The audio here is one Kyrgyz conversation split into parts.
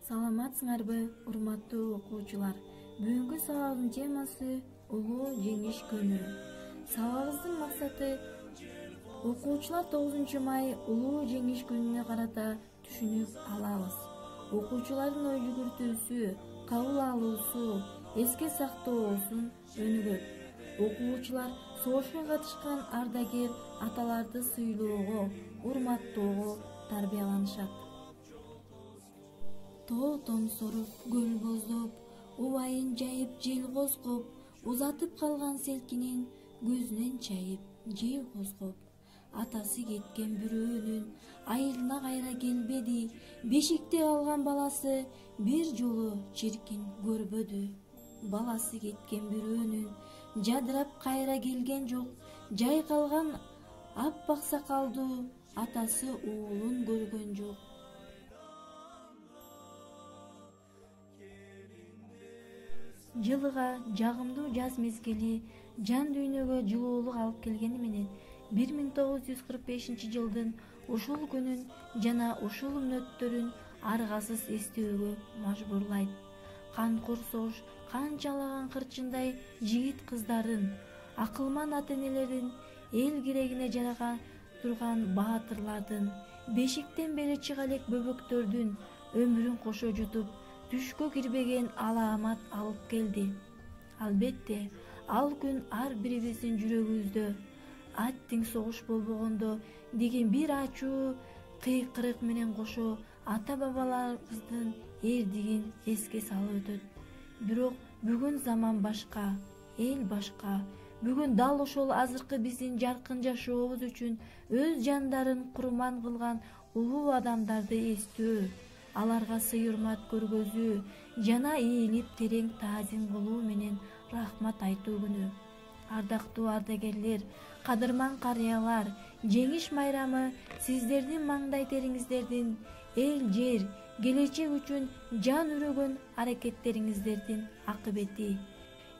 Саламатсыңарбы, урматтуу окуучулар? Бүгүнкү сабактын темасы улуу жеңиш күнү. Сабагыбыздын максаты окуучулар 9 май улуу жеңиш күнүнө карата түшүнүк алабыз. Окуучулардын ой жүгүртүүсү, кабыл алуусу, эске сактоосун өнүгөт. Окуучулар согушка катышкан ардагер аталарды сыйлоого, урматтоого тарбияланышат. Тоо томсоруп, көл боздоп, убайын жайып, жел козгоп, узатып калган селкинин көзүнөн чайып, жел козгоп. Атасы кеткен бирөөнүн айылына кайра келбеди, бешикте калган баласы бир жолу чиркин көрбөдү. Баласы кеткен бирөөнүн жадырап кайра келген жок, жайкалган аппак сакалдуу атасы уулун көргөн жок. Жылыга жагымдуу жаз мезгили жан дүйнөгө жылуулук алып келгени менен 1945 жылдын ушул күнүн жана ушул мүнөттөрүн аргасыз эстөөгө мажбурлайт. Канкур согуш канчалаган кырчындай жигит кыздарын, акылман ата-энелерин, эл керегине жарага турган баатырлардын, бешиктен бери чыга элек бөбөктөрдүн өмүрүн кошо жутуп, түшкө кирбеген алаамат алып келди. Албетте, ал күн ар бирибиздин жүрөгүбүздө «Аттиң согуш болбогондо» деген бир ачуу кыйкырык менен кошо ата-бабаларыбыздын эрдигин эске салып өтөт. Бирок бүгүн заман башка, эл башка. Бүгүн дал ошол азыркы биздин жаркын жашообуз үчүн өз жандарын курман кылган улуу адамдарды эстөө, аларга сый-урмат көргөзүү жана ийилип терең таазим кылуу менен рахмат айтуу күнү. Ардактуу ардагерлер, кадырман карыялар, жеңиш майрамы сиздердин маңдай териңиздердин, эл жер, келечек үчүн жан үрөгөн аракеттериңиздердин акыбети.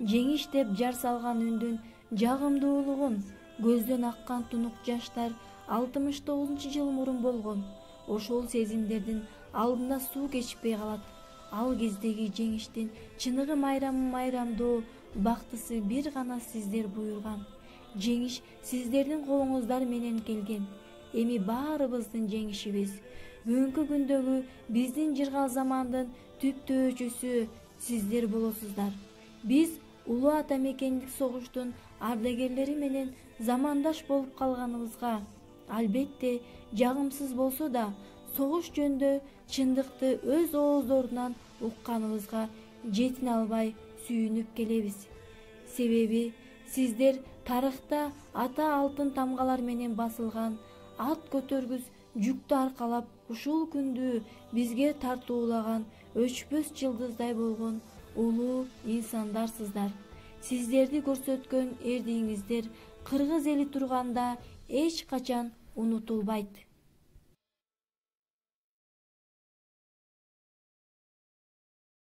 Жеңиш деп жар салган үндүн жагымдуулугун, көздөн аккан тунук жаштар 69 жыл мурун болгон. Ошол сезимдердин алдында суу кечпей калат. Ал кездеги жеңиштин чыныгы майрамдоо бактысы бир гана сиздер буйрган. Жеңиш сиздердин колуңуздар менен келген. Эми баарыбыздын жеңишибиз. Бүгүнкү күндөгү биздин жыргал замандын түп төөчүсү сиздер болосуздар. Биз улуу ата мекендик согуштун ардагерлери менен замандаш болуп калганыбызга, албетте жагымсыз болсо да, согуш жөнүндө чындыкты өз ооздорунан укканыбызга жетине албай сүйүнүп келебиз. Себеби сиздер тарыхта ата алтын тамгалар менен басылган ат көтөргүс жүктү аркалап ушул күндү бизге тартуулаган өчпөс жылдыздай болгон улуу инсандарсыздар. Сиздерди көрсөткөн эрдигиңиздер кыргыз эли турганда эч качан унутулбайт.